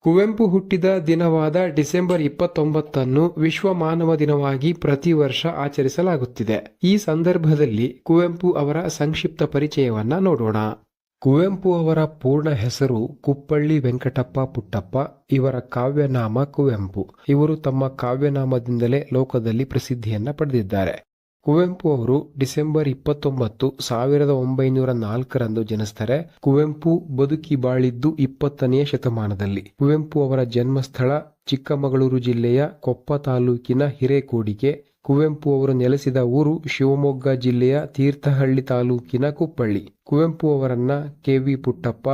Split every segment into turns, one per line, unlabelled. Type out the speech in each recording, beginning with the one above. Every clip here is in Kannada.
ಕುವೆಂಪು ಹುಟ್ಟಿದ ದಿನವಾದ ಡಿಸೆಂಬರ್ 29ನ್ನು ವಿಶ್ವ ಮಾನವ ದಿನವಾಗಿ ಪ್ರತಿ ವರ್ಷ ಆಚರಿಸಲಾಗುತ್ತಿದೆ. ಈ ಸಂದರ್ಭದಲ್ಲಿ ಕುವೆಂಪು ಅವರ ಸಂಕ್ಷಿಪ್ತ ಪರಿಚಯವನ್ನ ನೋಡೋಣ. ಕುವೆಂಪು ಅವರ ಪೂರ್ಣ ಹೆಸರು ಕುಪ್ಪಳ್ಳಿ ವೆಂಕಟಪ್ಪ ಪುಟ್ಟಪ್ಪ. ಇವರ ಕಾವ್ಯನಾಮ ಕುವೆಂಪು. ಇವರು ತಮ್ಮ ಕಾವ್ಯನಾಮದಿಂದಲೇ ಲೋಕದಲ್ಲಿ ಪ್ರಸಿದ್ಧಿಯನ್ನ ಪಡೆದಿದ್ದಾರೆ. ಕುವೆಂಪು ಅವರು ಡಿಸೆಂಬರ್ 29, 1904ರಂದು ಜನಿಸ್ತಾರೆ. ಕುವೆಂಪು ಬದುಕಿ ಬಾಳಿದ್ದು 20ನೇ ಶತಮಾನದಲ್ಲಿ. ಕುವೆಂಪು ಅವರ ಜನ್ಮಸ್ಥಳ ಚಿಕ್ಕಮಗಳೂರು ಜಿಲ್ಲೆಯ ಕೊಪ್ಪ ತಾಲೂಕಿನ ಹಿರೇಕೋಡಿಗೆ. ಕುವೆಂಪು ಅವರು ನೆಲೆಸಿದ ಊರು ಶಿವಮೊಗ್ಗ ಜಿಲ್ಲೆಯ ತೀರ್ಥಹಳ್ಳಿ ತಾಲೂಕಿನ ಕುಪ್ಪಳ್ಳಿ. ಕುವೆಂಪು ಅವರನ್ನ ಕೆ.ವಿ. ಪುಟ್ಟಪ್ಪ,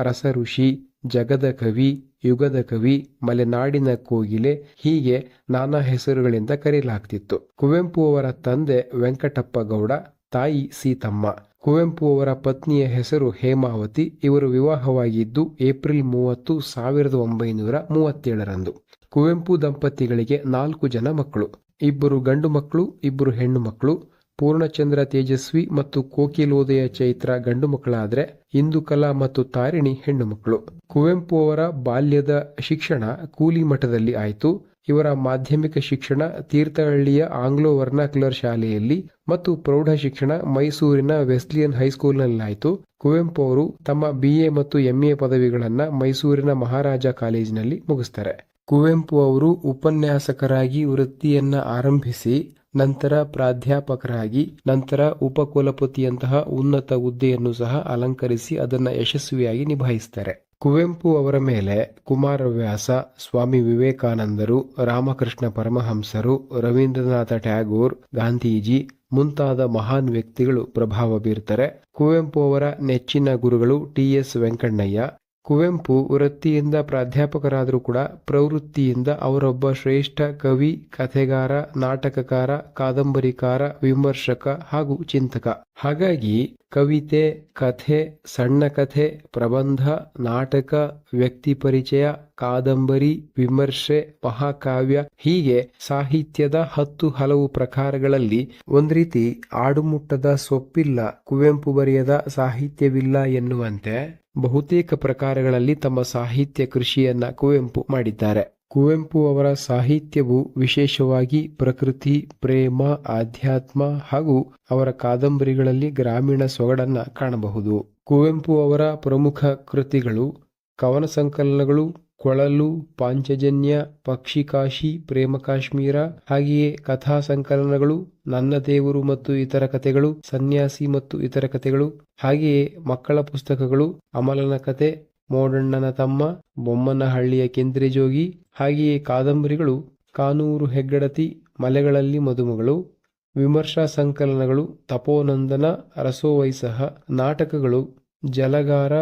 ರಸಋಷಿ, ಜಗದ ಕವಿ, ಯುಗದ ಕವಿ, ಮಲೆನಾಡಿನ ಕೋಗಿಲೆ ಹೀಗೆ ನಾನಾ ಹೆಸರುಗಳಿಂದ ಕರೆಯಲಾಗ್ತಿತ್ತು. ಕುವೆಂಪು ಅವರ ತಂದೆ ವೆಂಕಟಪ್ಪ ಗೌಡ, ತಾಯಿ ಸೀತಮ್ಮ. ಕುವೆಂಪು ಅವರ ಪತ್ನಿಯ ಹೆಸರು ಹೇಮಾವತಿ. ಇವರು ವಿವಾಹವಾಗಿದ್ದು ಏಪ್ರಿಲ್ 30, 1937ರಂದು. ಕುವೆಂಪು ದಂಪತಿಗಳಿಗೆ 4 ಜನ ಮಕ್ಕಳು. 2 ಗಂಡು ಮಕ್ಕಳು, 2 ಹೆಣ್ಣು ಮಕ್ಕಳು. ಪೂರ್ಣಚಂದ್ರ ತೇಜಸ್ವಿ ಮತ್ತು ಕೋಕಿಲೋದಯ ಚೈತ್ರ ಗಂಡು ಮಕ್ಕಳಾದ್ರೆ ಇಂದುಕಲಾ ಮತ್ತು ತಾರಿಣಿ ಹೆಣ್ಣು ಮಕ್ಕಳು. ಕುವೆಂಪು ಅವರ ಬಾಲ್ಯದ ಶಿಕ್ಷಣ ಕೂಲಿ ಮಠದಲ್ಲಿ ಆಯಿತು. ಇವರ ಮಾಧ್ಯಮಿಕ ಶಿಕ್ಷಣ ತೀರ್ಥಹಳ್ಳಿಯ ಆಂಗ್ಲೋ ವರ್ನಾಕ್ಯುಲರ್ ಶಾಲೆಯಲ್ಲಿ ಮತ್ತು ಪ್ರೌಢ ಶಿಕ್ಷಣ ಮೈಸೂರಿನ ವೆಸ್ಲಿಯನ್ ಹೈಸ್ಕೂಲ್ನಲ್ಲಾಯಿತು. ಕುವೆಂಪು ಅವರು ತಮ್ಮ BA ಮತ್ತು MA ಪದವಿಗಳನ್ನ ಮೈಸೂರಿನ ಮಹಾರಾಜ ಕಾಲೇಜಿನಲ್ಲಿ ಮುಗಿಸ್ತಾರೆ. ಕುವೆಂಪು ಅವರು ಉಪನ್ಯಾಸಕರಾಗಿ ವೃತ್ತಿಯನ್ನ ಆರಂಭಿಸಿ ನಂತರ ಪ್ರಾಧ್ಯಾಪಕರಾಗಿ, ನಂತರ ಉಪಕುಲಪತಿಯಂತಹ ಉನ್ನತ ಹುದ್ದೆಯನ್ನು ಸಹ ಅಲಂಕರಿಸಿ ಅದನ್ನು ಯಶಸ್ವಿಯಾಗಿ ನಿಭಾಯಿಸ್ತಾರೆ. ಕುವೆಂಪು ಅವರ ಮೇಲೆ ಕುಮಾರವ್ಯಾಸ, ಸ್ವಾಮಿ ವಿವೇಕಾನಂದರು, ರಾಮಕೃಷ್ಣ ಪರಮಹಂಸರು, ರವೀಂದ್ರನಾಥ ಟ್ಯಾಗೋರ್, ಗಾಂಧೀಜಿ ಮುಂತಾದ ಮಹಾನ್ ವ್ಯಕ್ತಿಗಳು ಪ್ರಭಾವ ಬೀರ್ತಾರೆ. ಕುವೆಂಪು ಅವರ ನೆಚ್ಚಿನ ಗುರುಗಳು TS ವೆಂಕಣ್ಣಯ್ಯ. ಕುವೆಂಪು ವೃತ್ತಿಯಿಂದ ಪ್ರಾಧ್ಯಾಪಕರಾದರೂ ಕೂಡ ಪ್ರವೃತ್ತಿಯಿಂದ ಅವರೊಬ್ಬ ಶ್ರೇಷ್ಠ ಕವಿ, ಕಥೆಗಾರ, ನಾಟಕಕಾರ, ಕಾದಂಬರಿಕಾರ, ವಿಮರ್ಶಕ ಹಾಗೂ ಚಿಂತಕ. ಹಾಗಾಗಿ ಕವಿತೆ, ಕಥೆ, ಸಣ್ಣ ಕಥೆ, ಪ್ರಬಂಧ, ನಾಟಕ, ವ್ಯಕ್ತಿ ಪರಿಚಯ, ಕಾದಂಬರಿ, ವಿಮರ್ಶೆ, ಮಹಾಕಾವ್ಯ ಹೀಗೆ ಸಾಹಿತ್ಯದ 10 ಹಲವು ಪ್ರಕಾರಗಳಲ್ಲಿ ಒಂದ್ ರೀತಿ ಆಡುಮುಟ್ಟದ ಸೊಪ್ಪಿಲ್ಲ, ಕುವೆಂಪು ಬರೆಯದ ಸಾಹಿತ್ಯವಿಲ್ಲ ಎನ್ನುವಂತೆ ಬಹುತೇಕ ಪ್ರಕಾರಗಳಲ್ಲಿ ತಮ್ಮ ಸಾಹಿತ್ಯ ಕೃಷಿಯನ್ನ ಕುವೆಂಪು ಮಾಡಿದ್ದಾರೆ. ಕುವೆಂಪು ಅವರ ಸಾಹಿತ್ಯವು ವಿಶೇಷವಾಗಿ ಪ್ರಕೃತಿ, ಪ್ರೇಮ, ಆಧ್ಯಾತ್ಮ ಹಾಗೂ ಅವರ ಕಾದಂಬರಿಗಳಲ್ಲಿ ಗ್ರಾಮೀಣ ಸೊಗಡನ್ನ ಕಾಣಬಹುದು. ಕುವೆಂಪು ಅವರ ಪ್ರಮುಖ ಕೃತಿಗಳು ಕವನ ಸಂಕಲನಗಳು ಕೊಳಲು, ಪಾಂಚಜನ್ಯ, ಪಕ್ಷಿಕಾಶಿ, ಪ್ರೇಮ ಕಾಶ್ಮೀರ, ಹಾಗೆಯೇ ಕಥಾ ಸಂಕಲನಗಳು ನನ್ನ ದೇವರು ಮತ್ತು ಇತರ ಕಥೆಗಳು, ಸನ್ಯಾಸಿ ಮತ್ತು ಇತರ ಕಥೆಗಳು, ಹಾಗೆಯೇ ಮಕ್ಕಳ ಪುಸ್ತಕಗಳು ಅಮಲನ ಕತೆ, ಮೋಡಣ್ಣನ ತಮ್ಮ, ಬೊಮ್ಮನಹಳ್ಳಿಯ ಕೆಂದ್ರೆಜೋಗಿ, ಹಾಗೆಯೇ ಕಾದಂಬರಿಗಳು ಕಾನೂರು ಹೆಗ್ಗಡತಿ, ಮಲೆಗಳಲ್ಲಿ ಮದುಮಗಳು, ವಿಮರ್ಶಾ ಸಂಕಲನಗಳು ತಪೋನಂದನ, ರಸೋವೈಸಹ, ನಾಟಕಗಳು ಜಲಗಾರ,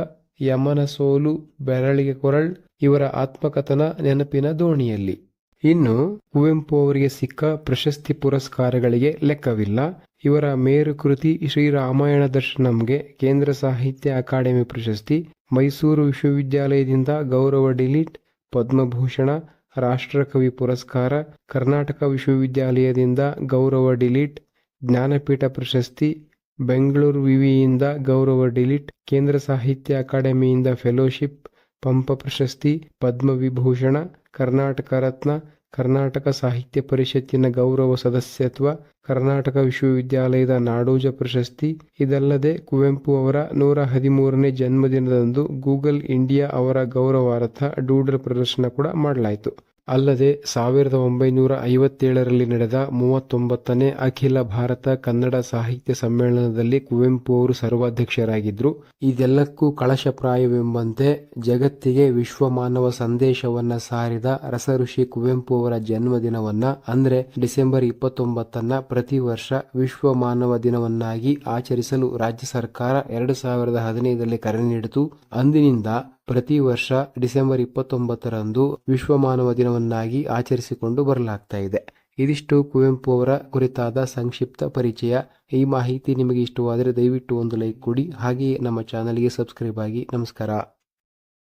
ಯಮನ ಸೋಲು, ಬೆರಳಿಗೆ ಕೊರಳ್, ಇವರ ಆತ್ಮಕಥನ ನೆನಪಿನ ದೋಣಿಯಲ್ಲಿ. ಇನ್ನು ಕುವೆಂಪು ಅವರಿಗೆ ಸಿಕ್ಕ ಪ್ರಶಸ್ತಿ ಪುರಸ್ಕಾರಗಳಿಗೆ ಲೆಕ್ಕವಿಲ್ಲ. ಇವರ ಮೇರು ಕೃತಿ ಶ್ರೀರಾಮಾಯಣ ದರ್ಶನಂಗೆ ಕೇಂದ್ರ ಸಾಹಿತ್ಯ ಅಕಾಡೆಮಿ ಪ್ರಶಸ್ತಿ, ಮೈಸೂರು ವಿಶ್ವವಿದ್ಯಾಲಯದಿಂದ ಗೌರವ ಡಿಲೀಟ್, ಪದ್ಮಭೂಷಣ, ರಾಷ್ಟ್ರಕವಿ ಪುರಸ್ಕಾರ, ಕರ್ನಾಟಕ ವಿಶ್ವವಿದ್ಯಾಲಯದಿಂದ ಗೌರವ ಡಿಲೀಟ್, ಜ್ಞಾನಪೀಠ ಪ್ರಶಸ್ತಿ, ಬೆಂಗಳೂರು ವಿವಿಯಿಂದ ಗೌರವ ಡಿಲೀಟ್, ಕೇಂದ್ರ ಸಾಹಿತ್ಯ ಅಕಾಡೆಮಿಯಿಂದ ಫೆಲೋಶಿಪ್, ಪಂಪ ಪ್ರಶಸ್ತಿ, ಪದ್ಮವಿಭೂಷಣ, ಕರ್ನಾಟಕ ರತ್ನ, ಕರ್ನಾಟಕ ಸಾಹಿತ್ಯ ಪರಿಷತ್ತಿನ ಗೌರವ ಸದಸ್ಯತ್ವ, ಕರ್ನಾಟಕ ವಿಶ್ವವಿದ್ಯಾಲಯದ ನಾಡೋಜ ಪ್ರಶಸ್ತಿ. ಇದಲ್ಲದೆ ಕುವೆಂಪು ಅವರ 113ನೇ ಜನ್ಮದಿನದಂದು ಗೂಗಲ್ ಇಂಡಿಯಾ ಅವರ ಗೌರವಾರ್ಥ ಡೂಡಲ್ ಪ್ರದರ್ಶನ ಕೂಡ ಮಾಡಲಾಯಿತು. ಅಲ್ಲದೆ 1957ರಲ್ಲಿ ನಡೆದ 39ನೇ ಅಖಿಲ ಭಾರತ ಕನ್ನಡ ಸಾಹಿತ್ಯ ಸಮ್ಮೇಳನದಲ್ಲಿ ಕುವೆಂಪು ಅವರು ಸರ್ವಾಧ್ಯಕ್ಷರಾಗಿದ್ರು. ಇದೆಲ್ಲಕ್ಕೂ ಕಳಶಪ್ರಾಯವೆಂಬಂತೆ ಜಗತ್ತಿಗೆ ವಿಶ್ವ ಮಾನವ ಸಂದೇಶವನ್ನ ಸಾರಿದ ರಸಋಷಿ ಕುವೆಂಪು ಅವರ ಜನ್ಮದಿನವನ್ನ ಅಂದ್ರೆ ಡಿಸೆಂಬರ್ 29ನ್ನ ಪ್ರತಿ ವರ್ಷ ವಿಶ್ವ ಮಾನವ ದಿನವನ್ನಾಗಿ ಆಚರಿಸಲು ರಾಜ್ಯ ಸರ್ಕಾರ 2015ರಲ್ಲಿ ಕರೆ ನೀಡಿತು. ಅಂದಿನಿಂದ ಪ್ರತಿ ವರ್ಷ ಡಿಸೆಂಬರ್ 29ರಂದು ವಿಶ್ವ ಮಾನವ ದಿನವನ್ನಾಗಿ ಆಚರಿಸಿಕೊಂಡು ಬರಲಾಗ್ತಾ ಇದೆ. ಇದಿಷ್ಟು ಕುವೆಂಪು ಅವರ ಕುರಿತಾದ ಸಂಕ್ಷಿಪ್ತ ಪರಿಚಯ. ಈ ಮಾಹಿತಿ ನಿಮಗೆ ಇಷ್ಟವಾದರೆ ದಯವಿಟ್ಟು ಒಂದು ಲೈಕ್ ಕೊಡಿ, ಹಾಗೆಯೇ ನಮ್ಮ ಚಾನಲ್ಗೆ ಸಬ್ಸ್ಕ್ರೈಬ್ ಆಗಿ. ನಮಸ್ಕಾರ.